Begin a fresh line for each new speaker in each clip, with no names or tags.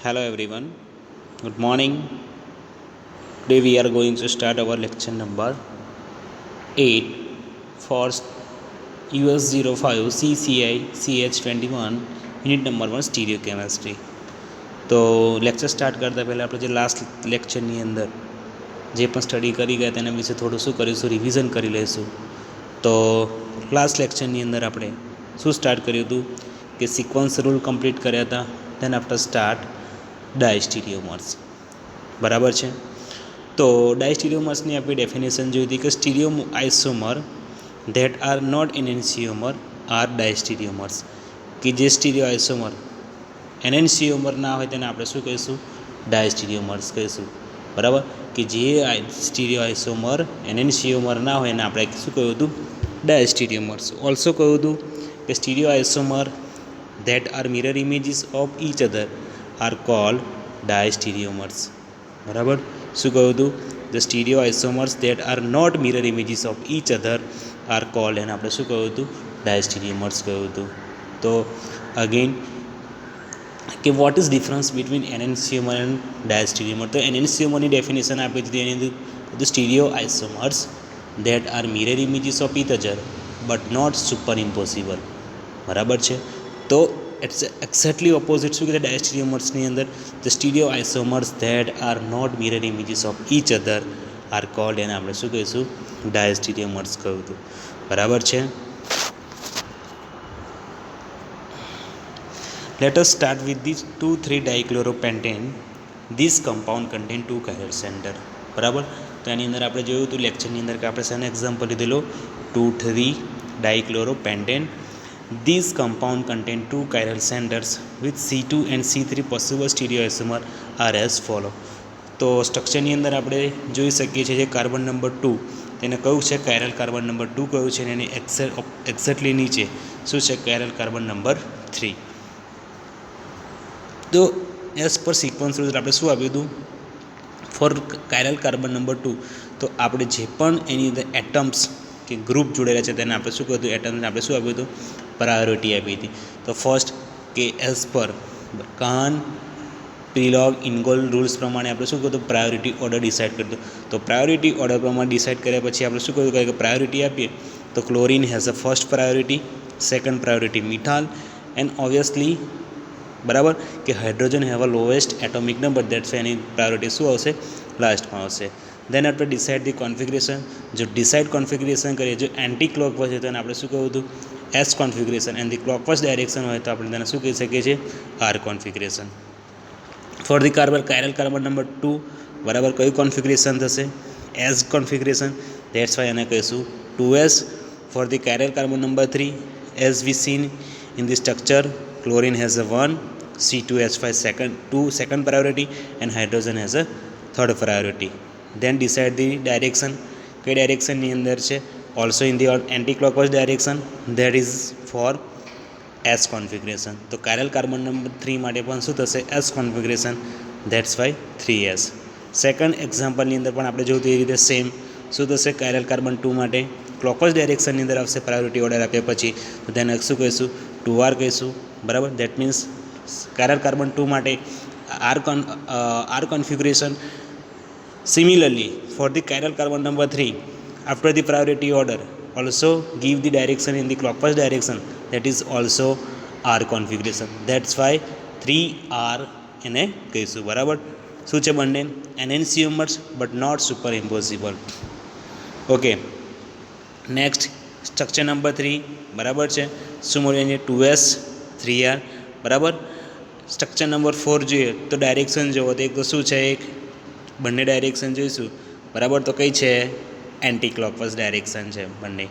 Hello everyone, good morning. Today we are going to start our lecture number 8 for US 05 CCI CH21 unit number 1 stereo chemistry. તો lecture start કરતાં પહેલાં આપણે જે last લેક્ચરની અંદર જે પણ સ્ટડી કરી ગયા તેના વિશે થોડું શું કરીશું, રિવિઝન કરી લઈશું. તો લાસ્ટ લેક્ચરની અંદર આપણે શું સ્ટાર્ટ કર્યું હતું કે સિક્વન્સ રૂલ કમ્પ્લીટ કર્યા હતા. Then after start diastereomers. બરાબર છે. તો ડાયસ્ટીરિયોમર્સની આપણી ડેફિનેશન જોઈ હતી કે stereo isomer that are not enantiomer are diastereomers. કે જે સ્ટીરિયો આઇસોમર એનેન્સિયોમર ના હોય તેને આપણે શું કહીશું, ડાયસ્ટીરિયોમર્સ કહીશું. બરાબર. કે જે સ્ટીરિયો આઇસોમર એનેન્સિયોમર ના હોય એને આપણે શું કહ્યું હતું, ડાયસ્ટીરિયોમર્સ. ઓલ્સો કહ્યું હતું કે stereo isomer that are mirror images of each other are called diastereomers. બરાબર. શું કહ્યું હતું, the stereo isomers that are not mirror images of each other are called, એને આપણે શું કહ્યું હતું, ડાયસ્ટીરિયોમર્સ કહ્યું હતું. તો અગેન કે what is difference between enantiomer and diastereomer. તો એનેન્સિયોમરની ડેફિનેશન આપી દીધી. એની અંદર stereo isomers that are mirror images of each other but not super impossible. બરાબર છે. તો ઇટ્સ એક્ઝેક્ટલી ઓપોઝિટ શું કહેવાય ડાયસ્ટીરિયોમર્સની અંદર, the stereo isomers that are not mirror images of each other are called, એને આપણે શું કહીશું, ડાયસ્ટીરિયોમર્સ કહ્યું હતું. બરાબર છે. Let us start with the 2,3-dichloropentane. This compound contain 2 chiral center. બરાબર. તો એની અંદર આપણે જોયું હતું લેક્ચરની અંદર કે આપણે શેનો એક્ઝામ્પલ લીધેલો, 2,3-dichloropentane. This compound contain 2 chiral centers with C2 and C3 possible stereoisomer are as follow. તો સ્ટ્રક્ચરની અંદર આપણે જોઈ શકીએ છીએ જે કાર્બન નંબર 2 તેને કયું છે, કાયરલ કાર્બન નંબર 2 કયું છે, અને એની એક્ઝેક્ટલી નીચે શું છે, કાયરલ કાર્બન નંબર 3. તો એઝ પર સિક્વન્સ રૂલ આપણે શું આપ્યું હતું ફોર કાયરલ કાર્બન નંબર 2. તો આપણે જે પણ એની અંદર એટમ્સ કે ગ્રુપ જોડેલા છે તેને આપણે શું કહ્યું હતું, એટમ્સને આપણે શું આપ્યું હતું, પ્રાયોરિટી આપી હતી. તો ફર્સ્ટ કે એઝ પર કાન પ્રિલોગ ઇન્ગોલ રૂલ્સ પ્રમાણે આપણે શું કહ્યું, પ્રાયોરિટી ઓર્ડર ડિસાઇડ કર્યું. તો પ્રાયોરિટી ઓર્ડર પ્રમાણે ડિસાઇડ કર્યા પછી આપણે શું કહ્યું કે પ્રાયોરિટી આપીએ તો chlorine has a first priority, second priority methyl, and obviously બરાબર કે hydrogen have a lowest atomic number, that's એની પ્રાયોરિટી શું આવશે, લાસ્ટમાં આવશે. દેન આપણે ડિસાઇડ ધી કોન્ફિગરેશન. જો ડિસાઇડ કોન્ફિગરેશન કરીએ, જો એન્ટી ક્લોકવાઇઝ હોય તો એને આપણે શું કહ્યું હતું, S configuration, and the clockwise direction હોય તો આપણે તેને શું કહી શકીએ છીએ, R configuration. For the chiral carbon number 2 બરાબર કયું કોન્ફિગરેશન થશે, એસ કોન્ફિગરેશન, દેટ્સ વાય એને કહીશું 2s. For the chiral carbon number 3 as we seen in the structure, chlorine has a 1, C2H5 second priority, and hydrogen has a third priority. Then decide the direction. કઈ ડાયરેક્શનની અંદર છે, also in the anti clockwise direction, that is for S configuration. તો chiral carbon number 3 માટે પણ શું થશે, S configuration, that's why 3s. Second એક્ઝામ્પલની અંદર પણ આપણે જોયું એ રીતે સેમ શું થશે, કાયરલ કાર્બન 2 માટે ક્લોકવાઇઝ ડાયરેક્શનની અંદર આવશે પ્રાયોરિટી ઓર્ડર આપ્યા પછી, તો તેને શું કહીશું, 2r કહીશું. બરાબર. દેટ મીન્સ કાયરલ કાર્બન 2 માટે R configuration. Similarly for the chiral carbon number 3 after the priority order also give the direction in the clockwise direction, that is also R configuration. That's why 3r એને કહીશું. બરાબર. શું છે બંને, enantiomers but not super impossible. Okay. Next structure number 3 બરાબર છે, શું મળ્યું છે, 2s 3r. બરાબર. સ્ટ્રક્ચર નંબર 4 જોઈએ તો ડાયરેક્શન જુઓ તો એક તો શું છે, એક બંને ડાયરેક્શન જોઈશું. બરાબર. તો કઈ છે, એન્ટી ક્લોકવાઇઝ ડાયરેક્શન છે બંને,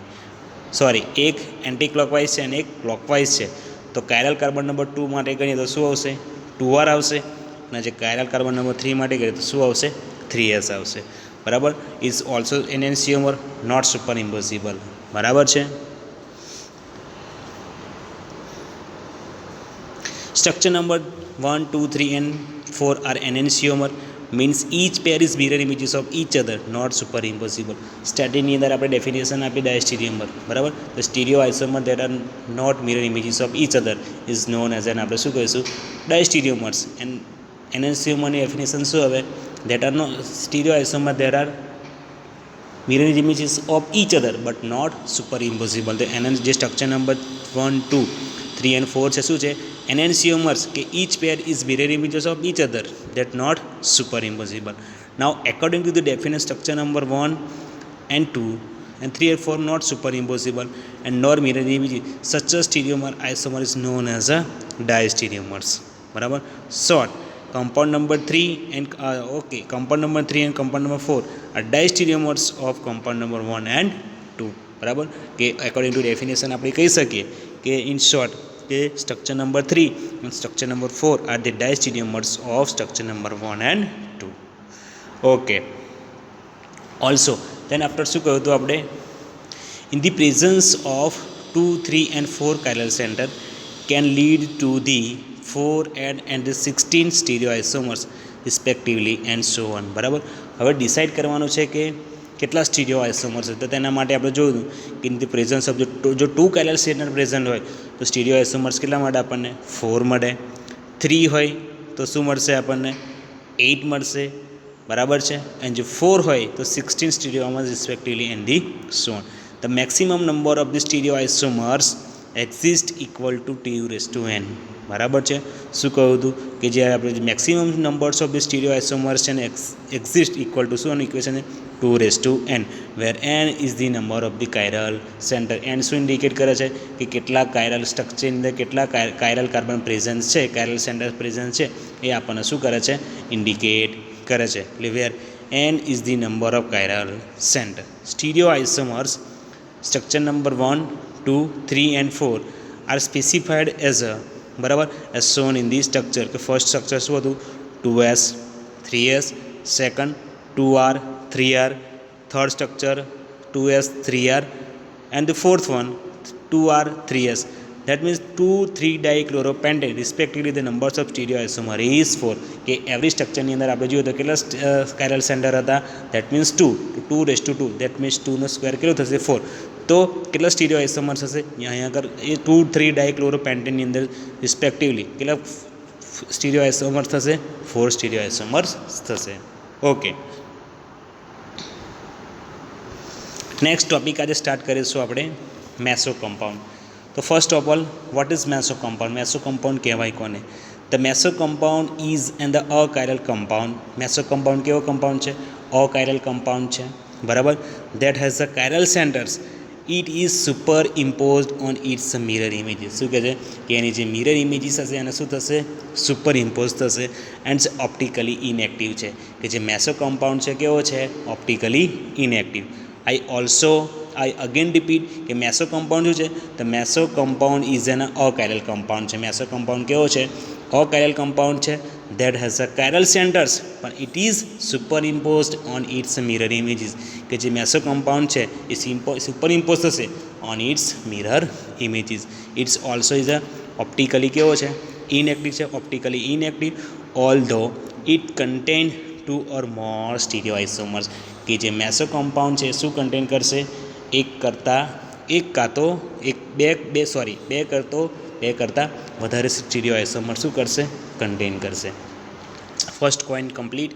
સોરી એક એન્ટી ક્લોકવાઇઝ છે અને એક ક્લોકવાઇઝ છે. તો કાયરલ કાર્બન નંબર 2 માટે ગણીએ તો શું આવશે, 2r આવશે, અને જે કાયરલ કાર્બન નંબર 3 માટે કરીએ તો શું આવશે, 3s આવશે. બરાબર. Is also enantiomer, not super impossible. બરાબર છે. Structure number 1, 2, 3 and 4 are enantiomer, means each pair is mirror images of each other, not super impossible. સ્ટાર્ટિંગની અંદર આપણે ડેફિનેશન આપી ડાયસ્ટીરિયોમર. બરાબર. The stereo isomer that are not mirror images of each other is known as an આપણે શું કહીશું, diastereomers. And એનેન્સિયોમરની definition શું હવે? That are no stereoisomer there are mirror images of each other but not superimposable. તો એના જે structure number 1, 2, 3 and 4 છે શું છે? enantiomers કે each pair is mirror images of each other that not superimposable. Now according to the definite structure number 1 and 2 and 3 and 4 not superimposable and nor mirror images, such a stereomer isomer is known as a diastereomers. બરાબર. short compound number 3 and compound number 3 and compound number 4 are diastereomers of compound number 1 and 2. બરાબર કે according to definition આપણે કહી શકીએ કે in short કે structure number 3 અને structure number 4 are the diastereomers of structure number 1 and 2. Okay. Also then after શું કહ્યું હતું આપણે? In the presence of 2, 3 and 4 chiral center can lead to the 4 and the 16 stereoisomers respectively and so on. બરાબર. હવે decide કરવાનું છે કે કેટલા સ્ટીરિયોઆઇસોમર્સ છે. તો તેના માટે આપણે જોયું કે ઇન ધી પ્રેઝન્સ ઓફ જો 2 chiral center પ્રેઝન્ટ હોય તો સ્ટીરિયોઆઇસોમર્સ કેટલા મળે આપણને? 4 મળે. 3 હોય તો શું મળશે આપણને? 8 મળશે. બરાબર છે. એન્ડ જો 4 હોય તો 16 stereoisomers respectively and the so on. The maximum number of the stereoisomers exist equal to T⁻n. બરાબર છે. શું કહ્યું હતું કે જ્યારે આપણે maximum numbers of the stereoisomers છે ને એક્ઝિસ્ટ ઇક્વલ ટુ શું ઇક્વેશન છે? 2⁻n, where n is the number of the chiral center. N શું ઇન્ડિકેટ કરે છે કે કેટલા કાયરલ સ્ટ્રક્ચરની અંદર કેટલા કાયરલ કાર્બન પ્રેઝન્સ છે, કાયરલ સેન્ટર પ્રેઝન્સ છે, એ આપણને શું કરે છે? ઇન્ડિકેટ કરે છે. એટલે where n is the number of chiral center. Stereoisomers structure number 1, 2, 3 and 4 are specified as a બરાબર as shown in the structure. કે ફર્સ્ટ સ્ટ્રક્ચર શું હતું? 2s, 3s, second 2r, 3r, third structure 2s, 3r and the fourth one 2r, 3s. That means 2, 3-dichloropentane respectively the numbers of stereoisomer is 4. કે every સ્ટ્રક્ચરની અંદર આપણે જોઈએ તો કેટલા કાયરલ સેન્ટર હતા? That means 2 to 2 that means 2 નો square કેટલો થશે? 4. તો કેટલા સ્ટીરિયોઆઇસોમર્સ હશે? અહીંયા આગળ એ 2, 3-dichloropentaneની અંદર રિસ્પેક્ટિવલી કેટલા સ્ટીરિયોઆઇસોમર્સ થશે? 4 સ્ટીરિયોઆઇસોમર્સ થશે. ઓકે. નેક્સ્ટ ટોપિક આજે સ્ટાર્ટ કરીશું આપણે મેસો કમ્પાઉન્ડ. તો first of all what is meso compound? Meso compound કહેવાય કોને? The meso compound is and the achiral compound. Meso compound કેવો કમ્પાઉન્ડ છે? અકાયરલ કમ્પાઉન્ડ છે. બરાબર. That has the chiral centers. It is super imposed on its mirror images. શું કહે છે કે એની જે મિરર ઇમેજીસ હશે એને શું થશે? સુપર ઇમ્પોઝ થશે. એન્ડ ઓપ્ટિકલી ઇનએક્ટિવ છે. કે જે મેસો કમ્પાઉન્ડ છે કેવો છે? Optically inactive. I again repeat કે મેસો કમ્પાઉન્ડ શું છે? તો meso compound is an achiral compound છે. મેસો કમ્પાઉન્ડ કેવો છે? અકાયરલ કમ્પાઉન્ડ છે. That has a chiral centers પણ it is super imposed on its mirror images. કે જે મેસો કમ્પાઉન્ડ છે એ સુપર ઇમ્પોઝ થશે on its mirror images. It's also is a optically કેવો છે? ઇનએક્ટિવ છે. Optically inactive although it contain 2 or more stereoisomers. કે જે મેસો કમ્પાઉન્ડ છે શું કન્ટેન કરશે? બે કરતાં વધારે સ્ટીરિયોઆઇસોમર શું કરશે? કન્ટેન કરશે. First point complete.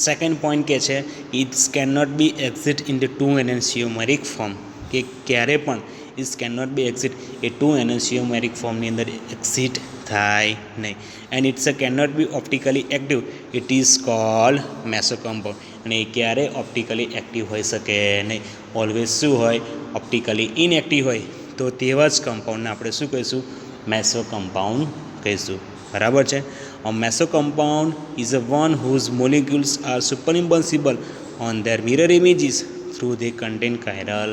Second point કે છે it's can not be exit in the 2 enantiomeric form. કે ક્યારે પણ it's can not be exit એ 2 એનેન્સિયોમેરિક ફોર્મની અંદર એક્ઝિટ થાય નહીં. And it's can not be optically active. It is called meso compound. અને એ ક્યારે ઓપ્ટિકલી એક્ટિવ હોઈ શકે નહીં. ઓલવેઝ શું હોય? ઓપ્ટિકલી ઇનએક્ટિવ હોય. તો તેવા જ કમ્પાઉન્ડને આપણે શું કહીશું? મેસો કમ્પાઉન્ડ કહીશું. બરાબર છે. A meso compound is a one whose molecules are superimposable on their mirror images through they contain chiral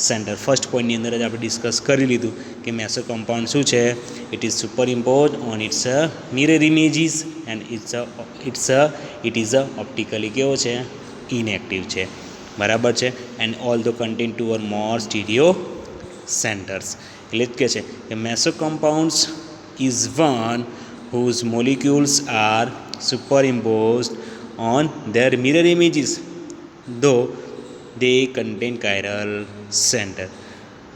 center. First પોઈન્ટની અંદર જ આપણે ડિસ્કસ કરી લીધું કે મેસો કમ્પાઉન્ડ શું છે? It is superimposed on its mirror images and it is optically કેવો છે? ઇનએક્ટિવ છે. બરાબર છે. And all the contain 2 or more stereo centres. એટલે જ કહે છે કે meso compounds is one whose molecules are superimposed on their mirror images though they contain chiral center.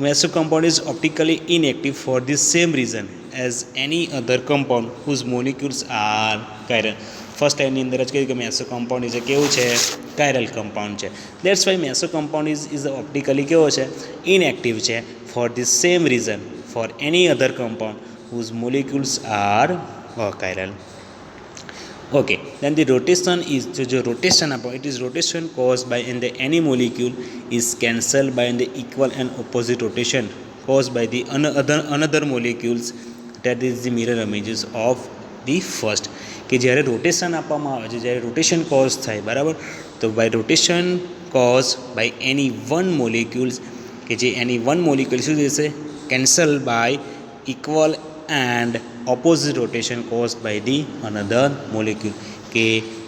Meso compound is optically inactive for the same reason as any other compound whose molecules are chiral. First લાઇનની અંદર જ કહ્યું કે meso compound is કેવું છે, chiral compound છે. That's why meso compound is optically કેવો છે, ઇનએક્ટિવ છે. For the same reason for any other compound whose molecules are chiral. Okay, then the rotation is जो rotation आपको it is rotation caused by in the any molecule is cancelled by in the equal and opposite rotation caused by the another molecules, that is the mirror images of the first. કે જ્યારે rotation આપવામાં આવે છે, જ્યારે rotation cause થાય, બરાબર, તો by rotation cause by any one molecules, કે જે એની વન મોલિક્યુલ શું થશે, cancel by equal and opposite rotation cause by the another molecule, કે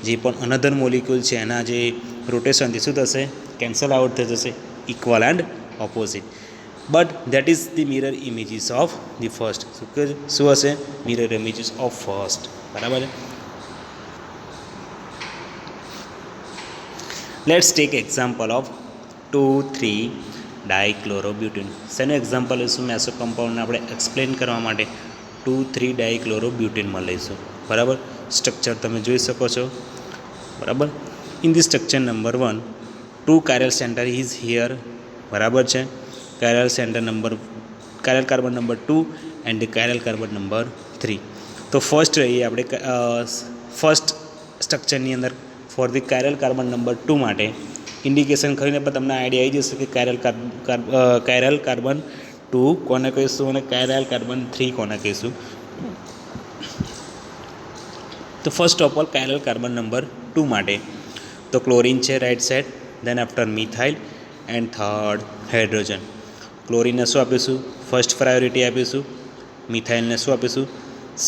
જે પણ અનધર મોલિક્યુલ છે એના જે રોટેશનથી શું થશે, કેન્સલ આઉટ થઈ જશે, equal and opposite. But that is the mirror images of the first. શું હશે, મિરર ઇમેજીસ ઓફ ફર્સ્ટ, બરાબર છે. Let's take example of two three dichlorobutane. શેનું એક્ઝામ્પલ લઈશું, મેસો કમ્પાઉન્ડને આપણે એક્સપ્લેન કરવા માટે 2,3-ડાયક્લોરોબ્યુટેનમાં લઈશું, બરાબર. સ્ટ્રક્ચર તમે જોઈ શકો છો, બરાબર. In the structure number 1, 2 chiral center is here, બરાબર છે. Chiral carbon number 2 and chiral carbon number 3. તો ફર્સ્ટ રહીએ આપણે ફર્સ્ટ સ્ટ્રક્ચરની અંદર for the chiral carbon number 2 માટે ઇન્ડિકેશન કરીને પણ તમને આઈડિયા આવી જશે કે કાયરલ કાર્બન 2 કોને કહીશું અને કાયરલ કાર્બન 3 કોને કહીશું. તો first of all chiral carbon number 2 માટે તો ક્લોરીન છે right side, then after methyl and third hydrogen. ક્લોરીનને શું આપીશું, ફર્સ્ટ પ્રાયોરિટી આપીશું. મિથાઇલને શું આપીશું,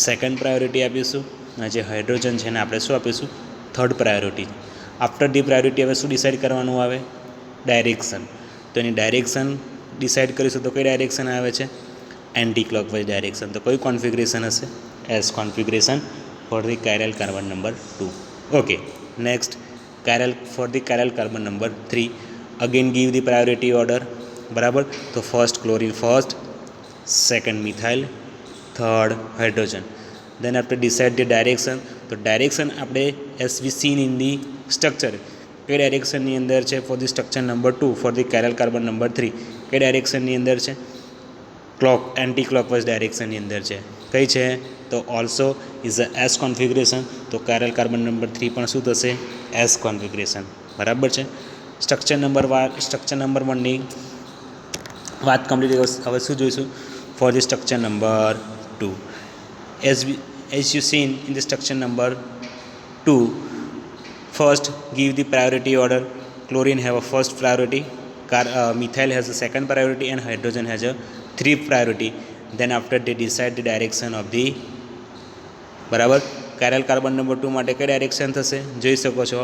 સેકન્ડ પ્રાયોરિટી આપીશું. અને જે હાઇડ્રોજન છે એને આપણે શું આપીશું, third priority. After the priority હવે શું ડિસાઇડ કરવાનું આવે, ડાયરેક્શન. તો એની ડાયરેક્શન ડિસાઇડ કરીશું તો કઈ ડાયરેક્શન આવે છે, એન્ટી ક્લોકવાઇઝ ડાયરેક્શન. તો કયું કોન્ફિગરેશન હશે, S configuration for the chiral carbon number 2. Okay, next for the chiral carbon number 3 again give the priority order, બરાબર. તો first chlorine first, second methyl, third hydrogen. Then આપણે decide the direction. તો direction આપણે as we seen in the structure, કઈ ડાયરેક્શનની અંદર છે for the structure number 2 for the chiral carbon number 3, કઈ ડાયરેક્શનની અંદર છે, એન્ટી ક્લોકવાઇઝ ડાયરેક્શનની અંદર છે. કઈ છે, તો also is a S configuration. તો કાયરલ કાર્બન નંબર 3 પણ શું થશે, એસ કોન્ફિગરેશન, બરાબર છે. સ્ટ્રક્ચર નંબર 1ની વાત કમ્પ્લીટ. હવે શું જોઈશું, four the structure number 2. as you seen in the structure number 2, first give the priority order. Chlorine have a first priority, methyl has a second priority and hydrogen has a third priority. Then after they decide the direction of the, બરાબર, કાયરલ carbon number 2 માટે કઈ direction થશે, જોઈ શકો છો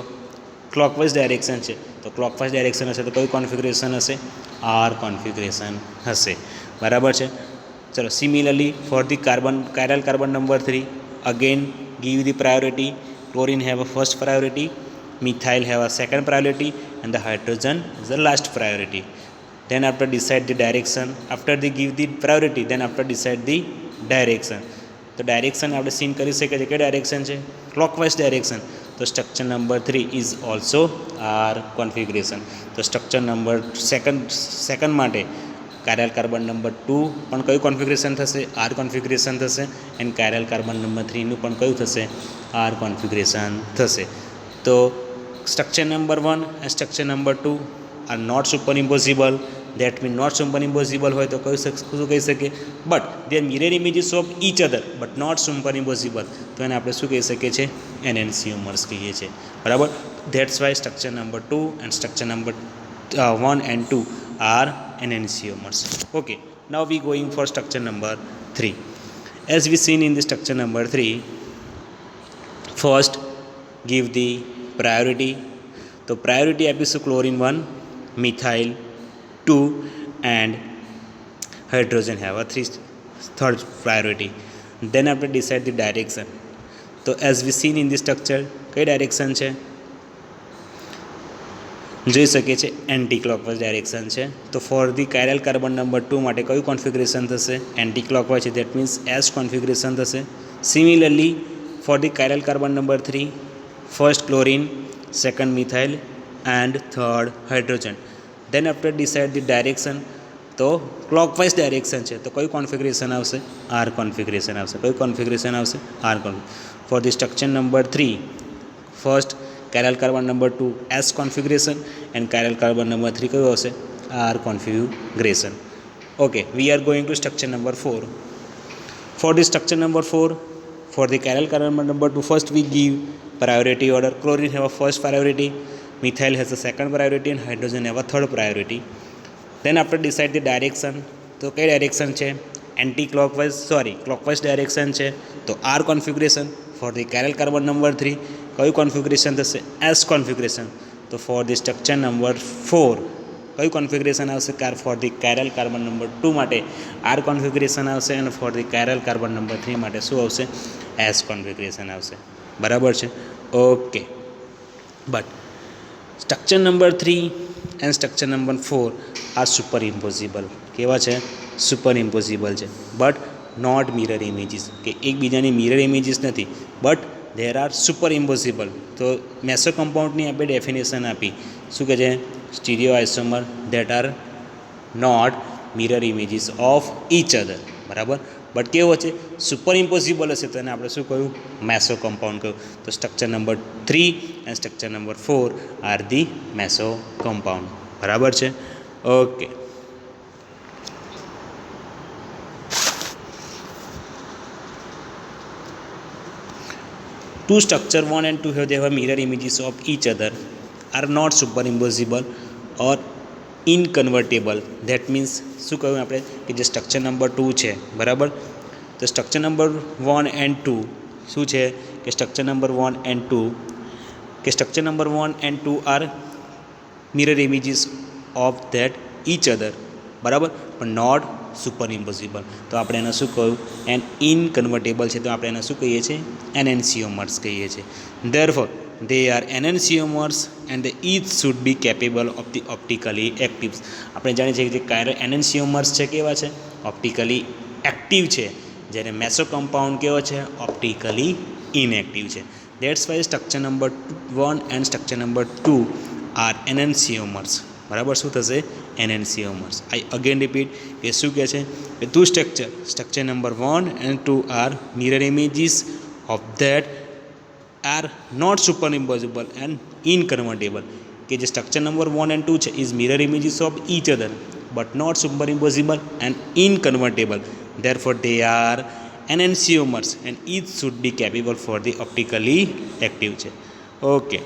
clockwise direction છે. તો clockwise direction હશે તો કયું કોન્ફિગરેશન હશે, આર કોન્ફિગરેશન હશે, બરાબર છે. ચલો, similarly for the chiral carbon number 3 again give the priority. Chlorine have a first priority, methyl have a second priority and the hydrogen is the last priority. Then after decide the direction, after they give the priority, then after decide the direction. તો direction આપણે seen કરી શકીએ છીએ, કઈ direction છે, clockwise direction. તો structure number 3 is also R configuration. તો structure number second માટે કાયરલ કાર્બન નંબર 2 પણ કયું કોન્ફિગરેશન થશે, આર કોન્ફિગરેશન થશે. એન્ડ કાયરલ કાર્બન નંબર 3નું પણ કયું થશે, આર કોન્ફિગરેશન થશે. તો structure number 1 and structure number 2 are not superimposable. That mean not superimposable હોય તો શું કહી શકીએ, but they are mirror images of each other but not superimposable. તો એને આપણે શું કહી શકીએ છીએ, એનેન્સિયોમર્સ કહીએ છીએ, બરાબર. That's why structure number 2 and structure number 1 and 2 are enantiomers. Okay, now we going for structure number 3. As we seen in the structure number 3, first give the priority. તો priority આપીશું chlorine 1, methyl 2 and hydrogen have a third priority. Then after decide the direction. તો as we seen in the structure, કઈ direction છે, જોઈ શકીએ છીએ anti clockwise direction છે. તો for the chiral carbon number 2 માટે કયું કોન્ફિગરેશન થશે, એન્ટી ક્લોકવાઇઝ છે, દેટ મીન્સ એસ કોન્ફિગરેશન થશે. Similarly for the chiral carbon number 3 first chlorine, second methyl and third hydrogen. Then after decide the direction, તો clockwise direction છે તો કયું configuration આવશે? આર કોન્ફિગરેશન આવશે. કયું કોન્ફિગરેશન આવશે? R configuration. For the structure number 3, first chiral carbon number 2 S configuration and chiral carbon number 3 કયું આવશે? R configuration. Okay, we are going to structure number 4. For the structure number 4, for the chiral carbon number 2, first we give priority order. Chlorine have a first priority, methyl has a second priority and hydrogen have a third priority. Then after decide the direction, તો કઈ direction છે? Anti clockwise direction છે તો R configuration. For the chiral carbon number 3 કયું configuration થશે? S configuration. તો for the structure number 4 કયું configuration આવશે? For the chiral carbon number 2 માટે આર કોન્ફિગરેશન આવશે અને for the chiral carbon number 3 માટે શું આવશે? એસ કોન્ફિગરેશન આવશે. બરાબર છે? Okay. But structure number 3 and structure number 4 are super imposable. કેવા છે? સુપર ઇમ્પોઝિબલ છે. બટ નોટ મિરર ઇમેજીસ, કે એકબીજાની મિરર ઇમેજીસ નથી, બટ ધેર આર સુપર ઇમ્પોઝિબલ. તો મેસો કમ્પાઉન્ડની આપણે ડેફિનેશન આપી, શું કહે છે? Stereo isomer that are not mirror images of each other. બરાબર. બટ કેવો છે? સુપર ઇમ્પોઝિબલ હશે તો એને આપણે શું કહ્યું? મેસો કમ્પાઉન્ડ કહ્યું. તો structure number 3 and structure number 4 are the meso compound. બરાબર છે? Okay. Two structure 1 and 2 have mirror images of each other, are not superimposable or inconvertible. That means શું કહ્યું આપણે? કે જે સ્ટ્રક્ચર નંબર 2 છે, બરાબર, તો સ્ટ્રક્ચર નંબર 1 and 2 શું છે? કે સ્ટ્રક્ચર નંબર 1 and 2 કે structure number 1 and 2 are mirror images of that each other. બરાબર, પણ નોટ સુપર ઇમ્પોઝિબલ. તો આપણે એને શું કહ્યું? એન ઇનકન્વર્ટેબલ છે તો આપણે એને શું કહીએ છીએ? એનેન્સિયોમર્સ કહીએ છીએ. Therefore they are enantiomers and the each should be capable of the optically actives. આપણે જાણીએ છીએ કે જે એનેન્સિયોમર્સ છે કેવા છે? ઓપ્ટિકલી એક્ટિવ છે, જ્યારે મેસો કમ્પાઉન્ડ કેવો છે? ઓપ્ટિકલી ઇનએક્ટિવ છે. That's why structure number 1 and structure number 2 are enantiomers. બરાબર, શું થશે? એનેન્સિયોમર્સ. આઈ અગેન રિપીટ કે શું કહે છે? કે two structure number 1 and 2 are mirror images of that are not superimposable and inconvertible. કે જે સ્ટ્રક્ચર નંબર 1 એન્ડ 2 છે is mirror images of each other but not superimposable and inconvertible. Therefore they are enantiomers and each should be capable for the optically active છે. Okay.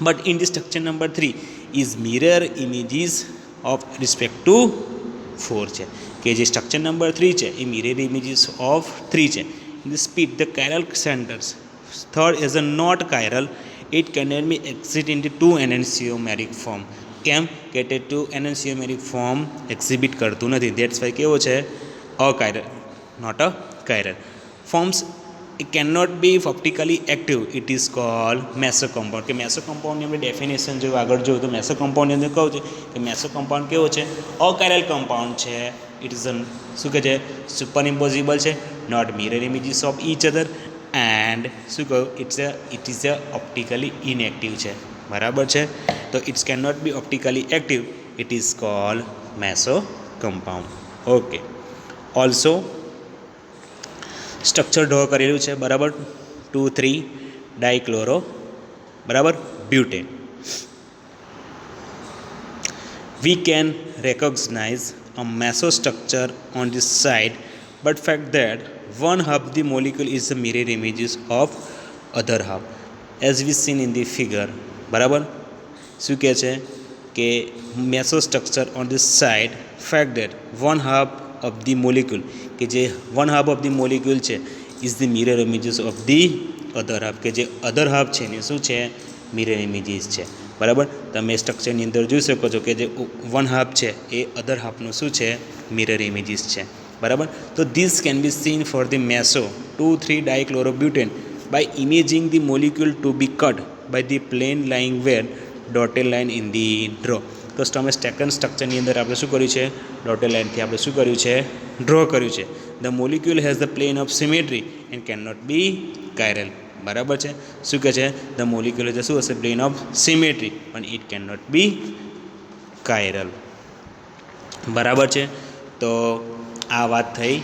But in the structure number 3 is mirror images of respect to 4 છે. કે જે structure number 3 છે એ mirror images of 3 છે. The speed the chiral centers third is a not chiral, it cannot be exit into two enantiomeric form. કેમ કે તે two એનેન્સિયોમેરિક form exhibit કરતું નથી. દેટ્સ વાય કેવો છે? Achiral, not a chiral. Forms it cannot be optically active, it is called meso compound. કે meso કમ્પાઉન્ડની આપણે ડેફિનેશન જો આગળ જોયું તો મેસો કમ્પાઉન્ડની અંદર કહું છે કે મેસો કમ્પાઉન્ડ કેવો છે? અકાયરલ કમ્પાઉન્ડ છે. ઇટ ઇઝ શું કહે છે? સુપર ઇમ્પોઝિબલ છે, not mirror images of each other and શું કહ્યું? It is a optically inactive છે. બરાબર છે? તો it's can not be optically active, it is called meso compound. Okay. Also structure draw કરેલું છે, બરાબર, 2,3 ડાયક્લોરો, બરાબર, butane. We can recognize a meso structure on this side, but fact that one half the molecule is the mirror images of other half, as we seen in the figure. બરાબર, શું કહે છે? કે meso structure on this side, fact that one half of the molecule, કે જે one half of the molecule છે is the mirror images of the other half, કે જે અધર હાફ છે ને શું છે? મિરર ઇમેજીસ છે. બરાબર, તમે સ્ટ્રક્ચરની અંદર જોઈ શકો છો કે જે વન હાફ છે એ અધર હાફનું શું છે? મિરર ઇમેજીસ છે. બરાબર, તો this can be seen for the meso 2,3 dichlorobutane by imaging the molecule to be cut by the plane lying where dotted line in the draw. તો તમે સેકન્ડ સ્ટ્રક્ચરની અંદર આપણે શું કર્યું છે? ડોટેડ લાઇનથી આપણે શું કર્યું છે? ડ્રો કર્યું છે. The molecule has the plane of symmetry and can not be chiral. બરાબર છે. શું કહે છે? ધ મોલિક્યુલ ઇઝ શું હશે? પ્લેન ઓફ સિમેટ્રી, પણ it can not be chiral. બરાબર છે. તો આ વાત થઈ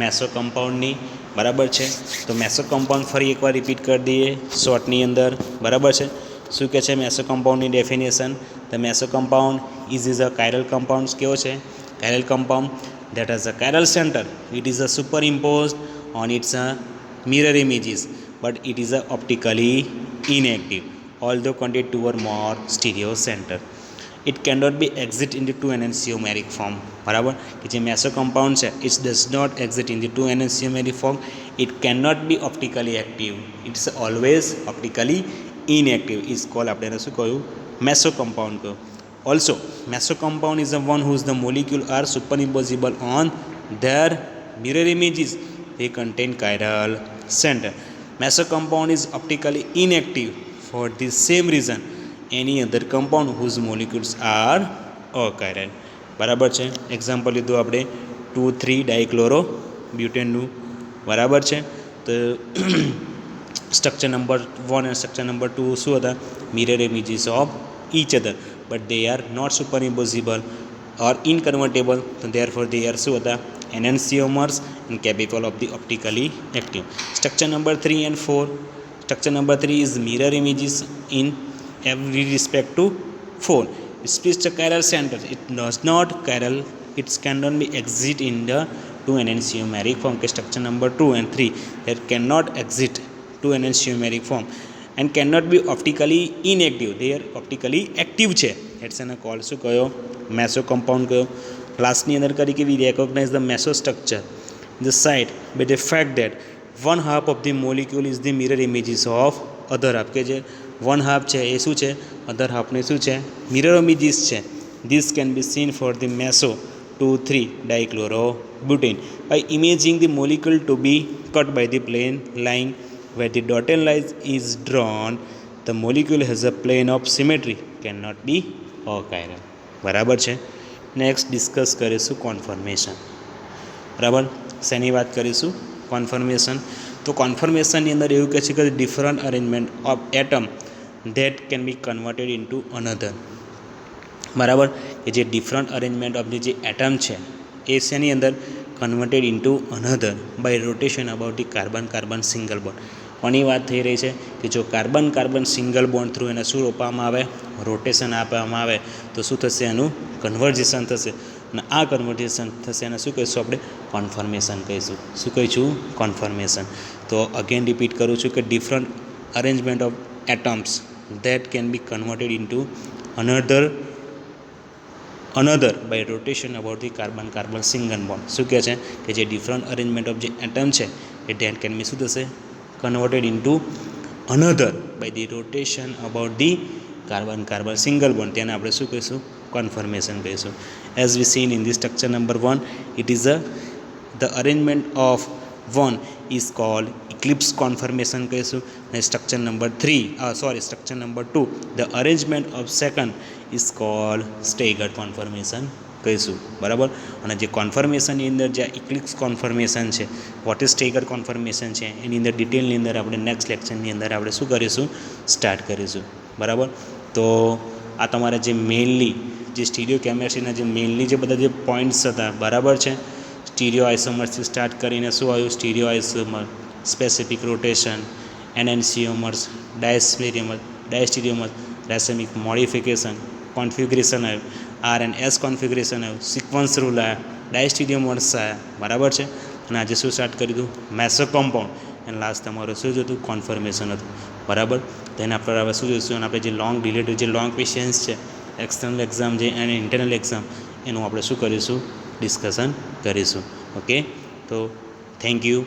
મેસો કમ્પાઉન્ડની. બરાબર છે. તો મેસો કમ્પાઉન્ડ ફરી એકવાર રિપીટ કરી દઈએ શોર્ટની અંદર. બરાબર છે. શું કહે છે મેસો કમ્પાઉન્ડની definition? The meso compound is achiral compound. કેવો છે? Chiral compound that has a chiral center. It is a superimposed on its mirror images, but it is optically inactive, although contain two or more stereo center. It cannot be exit into two enantiomeric form. બરાબર કે જે meso compound છે it does not exit into two enantiomeric form. It cannot be optically active. It's always optically inactive. Is called આપણે એને શું કહ્યું? Meso compound કહ્યું. Also, meso compound is the one whose the molecule are superimposable on their mirror images. They contain chiral center. Meso compound is optically inactive for the same reason any other compound whose molecules are achiral. બરાબર છે. Example લીધું આપણે 2,3 dichloro બ્યુટેનનું. બરાબર છે. તો structure number 1 અને structure number 2 શું હતા? Mirror images of each other, but they are not superimposable or inconvertible, so therefore they are શું હતા? enantiomers and capable of the optically active. Structure number 3 and 4. Structure number 3 is mirror images in every respect to 4. It splits the chiral center. It does not chiral. It cannot be exit in the two enantiomeric form. Structure number 2 and 3 that cannot exit to enantiomeric form and cannot be optically inactive. They are optically active છે. It's an call શું કયો? Meso compound કયો? ક્લાસની અંદર કરી કે we recognize the meso structure the site by the fact that one half of the molecule is the mirror images of other half. કે જે one half છે એ શું છે? other half ને શું છે? mirror images છે. This can be seen for the meso 2,3 dichlorobutane by imaging the molecule to be cut by the plane line where the dotted line is drawn. The molecule has a plane of symmetry, cannot be achiral. બરાબર છે. Next discuss કરીશું confirmation. બરાબર. શેની વાત કરીશું? Confirmation. તો કોન્ફર્મેશનની અંદર એવું કહે છે કે different arrangement of atom that can be converted into another. બરાબર. કે જે ડિફરન્ટ અરેન્જમેન્ટ ઓફ જે એટમ છે એ શેની અંદર? Converted into another by rotation about the carbon single bond. કોની વાત થઈ રહી છે? કે જો કાર્બન સિંગલ બોન્ડ થ્રુ એને શું રોપવામાં આવે? રોટેશન આપવામાં આવે તો શું થશે? એનું કન્વર્જેશન થશે. અને આ કન્વર્જેશન થશે એને શું કહીશું આપણે? કોન્ફર્મેશન કહીશું. શું કહીશું? કોન્ફર્મેશન. તો અગેન રિપીટ કરું છું કે different arrangement of atoms that can be converted into another by rotation about the carbon single bond. શું કહે છે? કે જે ડિફરન્ટ અરેન્જમેન્ટ ઓફ જે એટમ છે એ ધેટ કેન બી શું થશે? converted into another by the rotation about the carbon single bond. તેને આપણે શું કહીશું? કોન્ફર્મેશન કહીશું. As we seen in the structure number 1, it is the arrangement of 1 is called eclipse conformation કહીશું. અને structure number 2, the arrangement of second is called staggered conformation કહીશું. બરાબર. અને જે કોન્ફર્મેશનની અંદર જે ઇક્લિપ્સ કોન્ફર્મેશન છે, વોટ ઇઝ સ્ટેગર કોન્ફર્મેશન છે, એની અંદર ડિટેલની અંદર આપણે નેક્સ્ટ લેક્ચરની અંદર આપણે શું કરીશું? સ્ટાર્ટ કરીશું. બરાબર. તો આ તમારે જે મેઇનલી જે સ્ટીરિયો કેમેસ્ટ્રીના જે મેઇનલી જે બધા જે પોઈન્ટ્સ હતા, બરાબર છે, સ્ટીરિયો આઇસોમર્સથી સ્ટાર્ટ કરીને શું આવ્યું? સ્ટીરિયો આઇસોમર, સ્પેસિફિક રોટેશન, એનેન્સિયોમર્સ, ડાયસ્ટીરિયોમર્સ, રાસાયણિક મોડિફિકેશન, કોન્ફિગ્રેશન આવ્યું, આર એન્ડ એસ કોન્ફિગ્રેશન આવ્યું, સિક્વન્સ રૂલ આવ્યા, ડાયસ્ટીરિયોમર્સ આવ્યા. બરાબર છે. અને આજે શું સ્ટાર્ટ કરી દીધું? Meso compound. અને લાસ્ટ તમારું શું જોતું? કોન્ફર્મેશન હતું. બરાબર. તો એને આપણે હવે શું જોઈશું? અને આપણે જે લોંગ રિલેટેડ જે લોંગ ક્વેશ્ચન્સ છે, એક્સટર્નલ એક્ઝામ જે અને ઇન્ટરનલ એક્ઝામ, એનું આપણે શું કરીશું? ડિસ્કશન કરીશું. ઓકે. તો થેન્ક યુ.